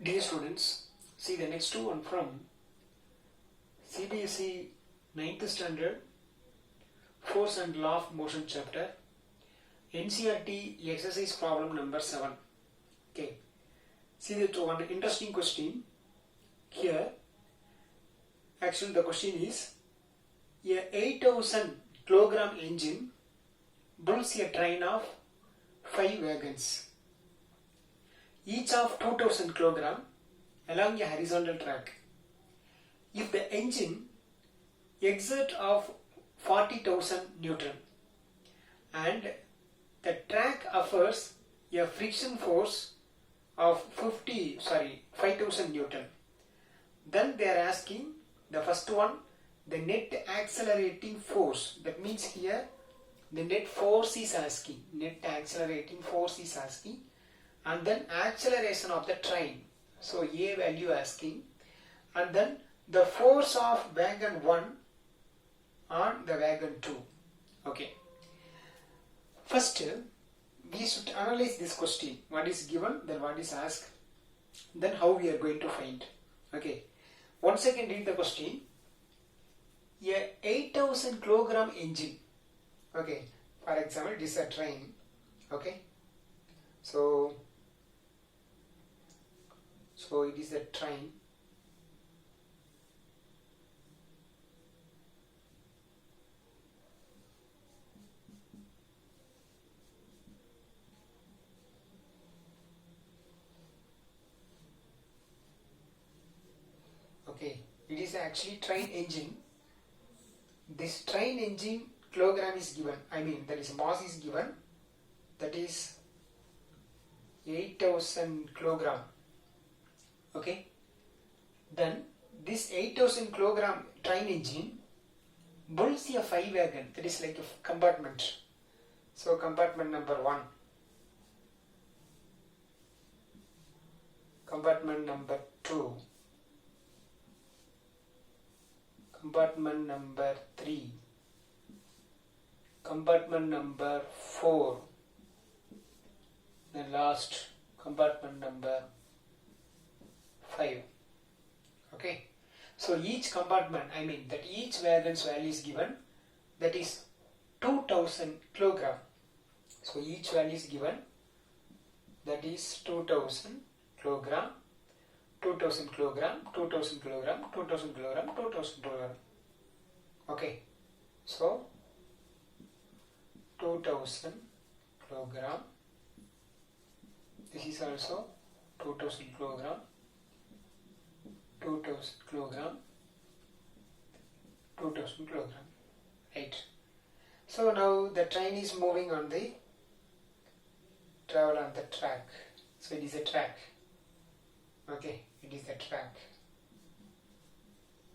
Dear students, see the next one from CBSE 9th standard Force and Law of Motion chapter, NCERT exercise problem number 7. Okay, see that one interesting question here. Actually the question is, a 8000 kilogram engine pulls a train of 5 wagons, each of 2000 kg along a horizontal track. If the engine exert of 40,000 Newton and the track offers a friction force of 5,000 Newton, then they are asking the first one, the net accelerating force. That means here the net force is asking, net accelerating force is asking, and then acceleration of the train, so A value asking, and then the force of wagon 1 on the wagon 2. Okay, first we should analyze this question, what is given, then what is asked, then how we are going to find. Okay, once again read the question. A 8000 kilogram engine, okay, for example this is a train. Okay, so it is a train. Okay, it is actually train engine. This train engine kilogram is given, that is mass is given, that is 8000 kilogram. Okay, then this 8000 kilogram train engine pulls a 5 wagon, that is like a compartment. So compartment number 1, compartment number 2, compartment number 3, compartment number 4, the last compartment number 5. Okay, so each compartment, that each wagon's value is given, that is 2000 kilogram. So each value is given, that is 2000 kilogram, 2000 kilogram, 2000 kilogram, 2000 kilogram, 2000 kilogram. Okay, so 2000 kilogram, this is also 2000 kilogram, 2000 kilogram, 2000 kilogram, right? So now the train is moving on the travel on the track. So it is a track. Okay, it is the track.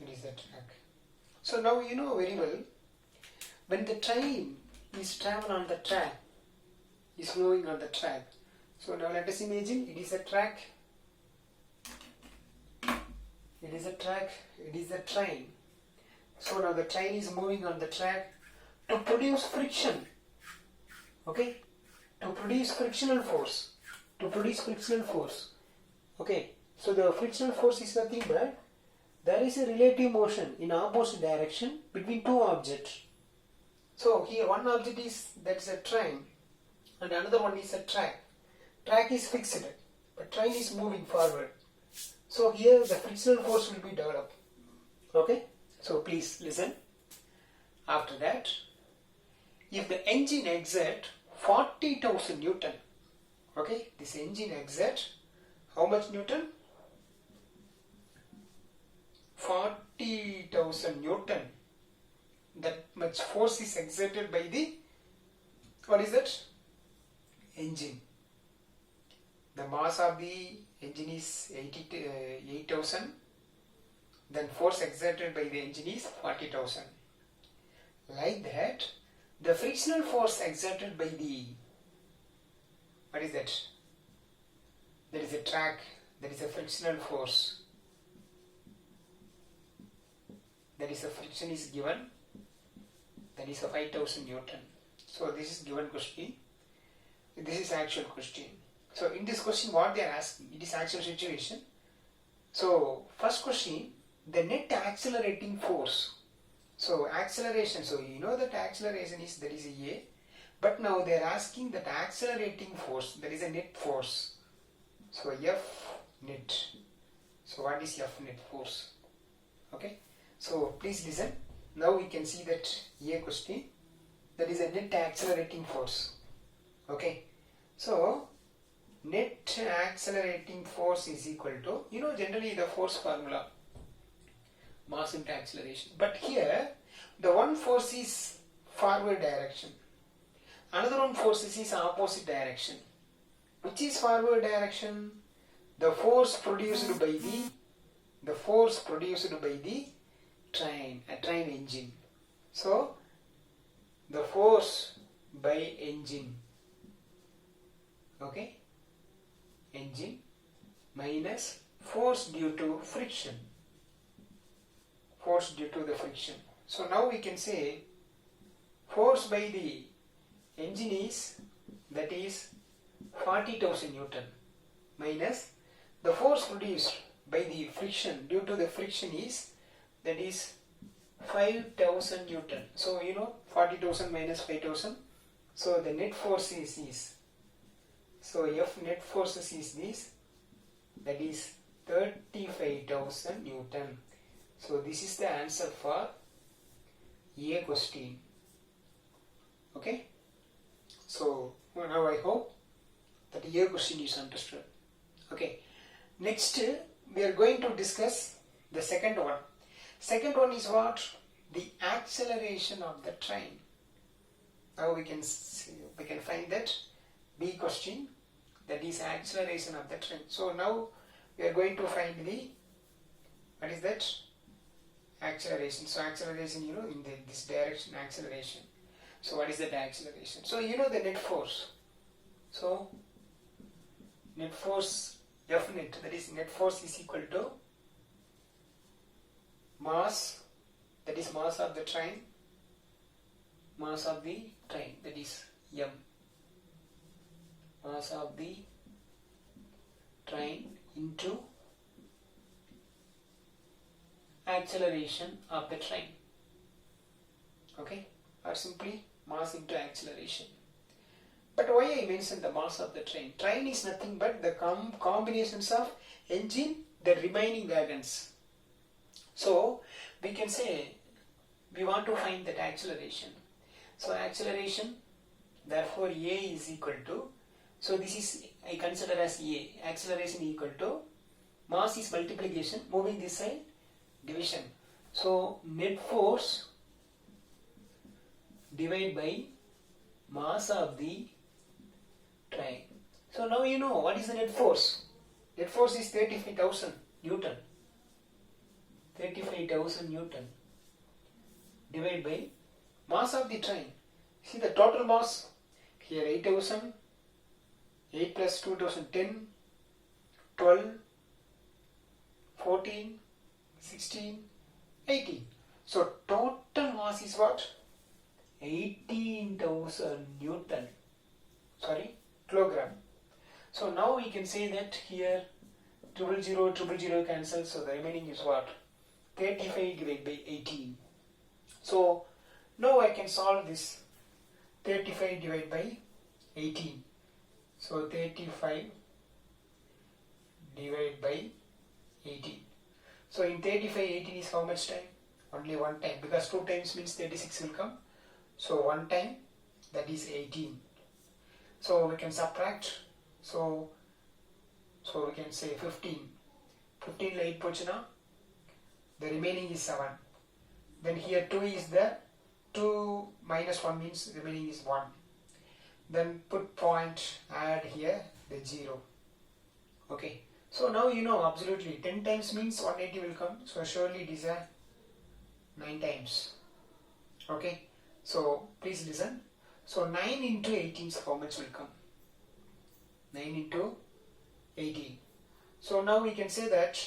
It is the track. So now you know very well, when the train is travel on the track, is moving on the track. So now let us imagine it is a track. It is a track, it is a train. So now the train is moving on the track to produce friction. Okay, to produce frictional force. To produce frictional force. Okay, so the frictional force is nothing but there is a relative motion in opposite direction between two objects. So here one object is, that is a train, and another one is a track. Track is fixed, but train is moving forward. So here the frictional force will be developed. Okay, so please listen. After that, if the engine exert 40,000 Newton, okay, this engine exert how much Newton? 40,000 Newton. That much force is exerted by the, what is that? Engine. The mass of the engine is 8,000. Then force exerted by the engine is 40,000. Like that, the frictional force exerted by the, what is that? That is a track, that is a frictional force. That is a friction is given, that is a 5,000 Newton. So this is given question. This is actual question. So in this question what they are asking, it is actual situation. So first question, the net accelerating force. So acceleration, so you know that acceleration is, that is a, but now they are asking that accelerating force, that is a net force. So F net. So what is F net force? Okay. So please listen. Now we can see that A question, that is a net accelerating force. Okay. So net accelerating force is equal to, you know, generally the force formula, mass into acceleration. But here the one force is forward direction, another one force is opposite direction. Which is forward direction? The force produced by the train, a train engine. So the force by engine, okay, engine, minus force due to friction, force due to the friction. So now we can say force by the engine is, that is 40,000 Newton, minus the force produced by the friction due to the friction is, that is 5,000 Newton. So you know 40,000 minus 5,000. So the net force is so F net forces is this, that is 35,000 Newton. So this is the answer for A question. Okay. So now I hope that A question is understood. Okay. Next we are going to discuss the second one. Second one is what? The acceleration of the train. Now we can find that B question, that is acceleration of the train. So now we are going to find the, what is that? Acceleration. So acceleration, you know, in this direction, acceleration. So what is that acceleration? So you know the net force. So net force F net, that is net force is equal to mass, that is mass of the train, that is M, mass of the train into acceleration of the train. Okay, or simply mass into acceleration. But why I mentioned the mass of the train? Train is nothing but the combinations of engine, the remaining wagons. So we can say we want to find that acceleration. So acceleration, therefore A is equal to, so this is I consider as A, acceleration equal to mass is multiplication, moving this side, division. So net force divided by mass of the train. So now you know what is the net force. Net force is 35,000 Newton. 35,000 Newton divided by mass of the train. See the total mass here, 8,000, 8 plus 2,000, 10, 12, 14, 16, 18. So total mass is what? 18,000 Newton. Sorry, kilogram. So now we can say that here 000 cancel. So the remaining is what? 35 divided by 18. So now I can solve this 35 divided by 18. So 35 divided by 18. So in 35, 18 is how much time? Only one time, because 2 times means 36 will come. So one time, that is 18. So we can subtract. So we can say 15. 15 la 8 pochuna. The remaining is 7. Then here 2 is there. 2 minus 1 means remaining is 1. Then put point, add here the 0. Okay. So now you know absolutely 10 times means 180 will come. So surely it is a 9 times. Okay. So please listen. So 9 into 18 is how much will come? 9 into 18. So now we can say that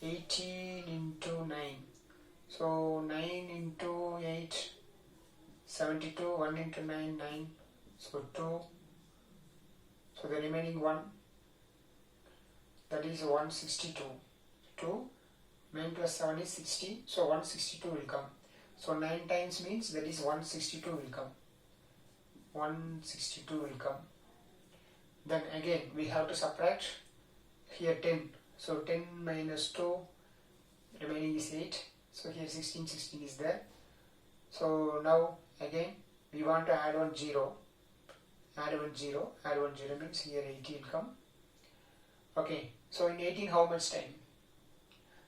18 into 9. So 9 into 8, 72, 1 into 9, 9. So 2. So the remaining one, that is 162. 2 9 plus 7 is 60, so 162 will come. So 9 times means that is 162 will come. 162 will come. Then again we have to subtract here 10. So 10 minus 2, remaining is 8. So here 16 is there. So now again we want to add one 0. Add one 0 means here 80 will come. Okay, so in 18 how much time?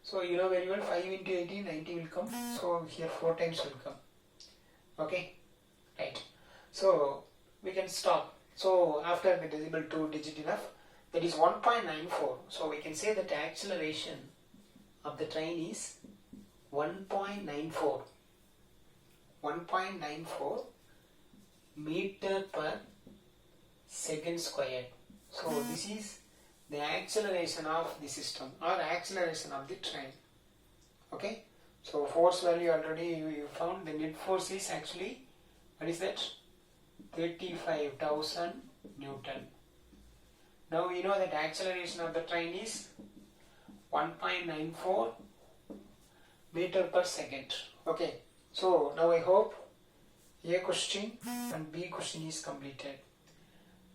So you know very well, 5 into 18, 90 will come. So here 4 times will come. Okay, right. So we can stop. So after the decimal 2 digit enough, that is 1.94. So we can say that the acceleration of the train is 1.94. 1.94 meter per second squared. So this is the acceleration of the system or acceleration of the train. Okay, so force value already you found. The net force is actually, what is that? 35,000 Newton. Now we know that acceleration of the train is 1.94 meter per second. Okay, so now I hope A question and B question is completed.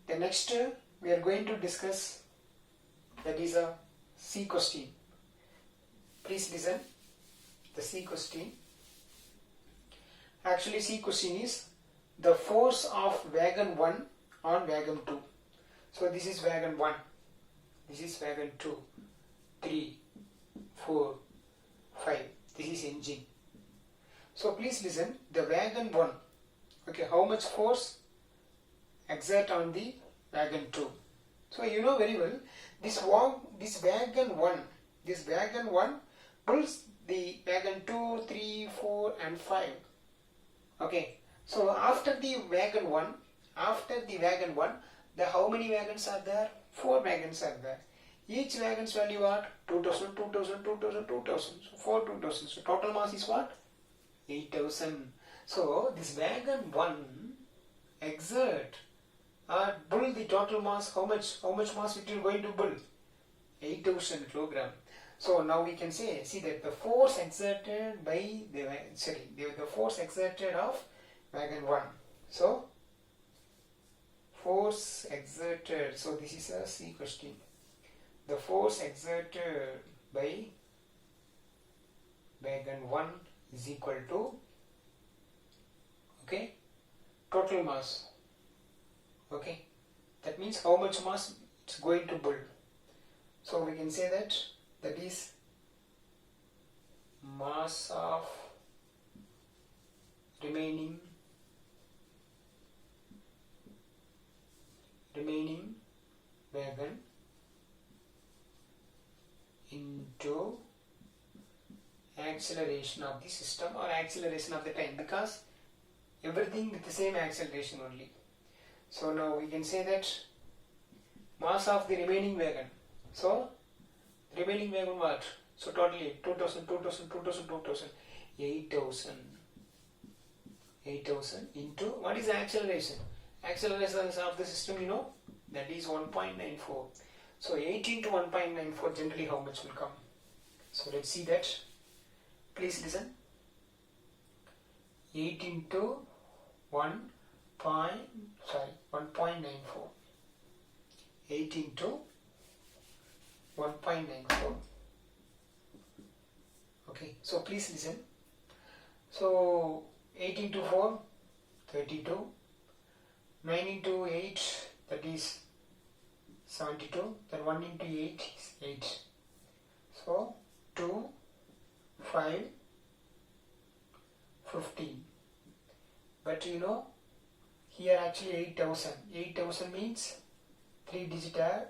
The next we are going to discuss, that is a C question. Please listen. The C question. Actually C question is the force of wagon 1 on wagon 2. So this is wagon 1. This is wagon 2. 3, 4, 5. This is engine. So please listen. The wagon 1. Okay, how much force exert on the wagon 2? So you know very well, this wagon 1 pulls the wagon 2, 3, 4 and 5. Okay, so after the wagon 1, the how many wagons are there? 4 wagons are there. Each wagon's value what? 2000, 2000, 2000, 2000. So 4 2000. So total mass is what? 8000. So this wagon 1 exert or bull the total mass. How much mass it is going to bull? 8000 kilogram. So now we can say, see that the force exerted by the force exerted of wagon 1. So force exerted. So this is a C question. The force exerted by wagon 1 is equal to, okay, total mass. Okay, that means how much mass it's going to build. So we can say that is mass of remaining wagon into acceleration of the system or acceleration of the time, because everything with the same acceleration only. So now we can say that mass of the remaining wagon. So remaining wagon what? So totally 2000, 2000, 2000, 2000, 8000 into what is the acceleration? Acceleration of the system, you know, that is 1.94. So 8 into 1.94, generally how much will come? So let's see that. Please listen. 8 into 1.94. 8 into 1.94. Okay, so please listen. So 8 into 4, 32. 9 into 8, that is 72. Then 1 into 8 is 8. So 2, 5, 15. But you know, here actually 8000. 8000 means 3 digit add.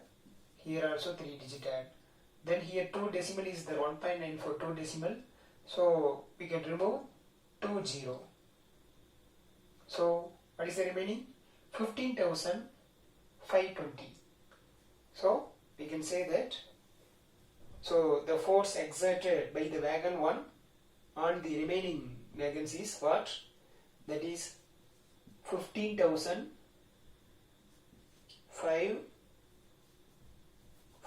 Here also 3 digit add. Then here 2 decimal is the 1.94, 2 decimal. So we can remove 2 0. So what is the remaining? 15,520. So we can say that, so the force exerted by the wagon 1 on the remaining wagons is what? That is 15,520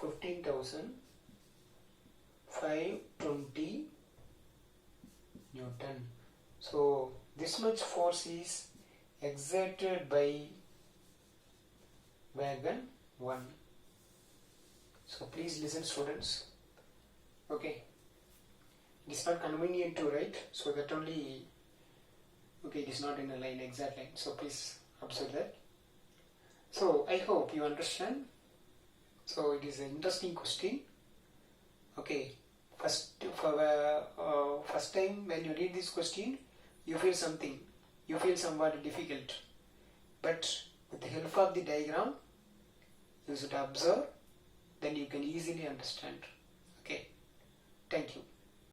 15,520 Newton. So this much force is exerted by wagon 1. So please listen, students. Okay, it is not convenient to write, so that only, okay, it is not in a line, exact line, so please observe that. So I hope you understand. So it is an interesting question. Okay, first time when you read this question, you feel somewhat difficult, but with the help of the diagram, you should observe, then you can easily understand. Okay, thank you.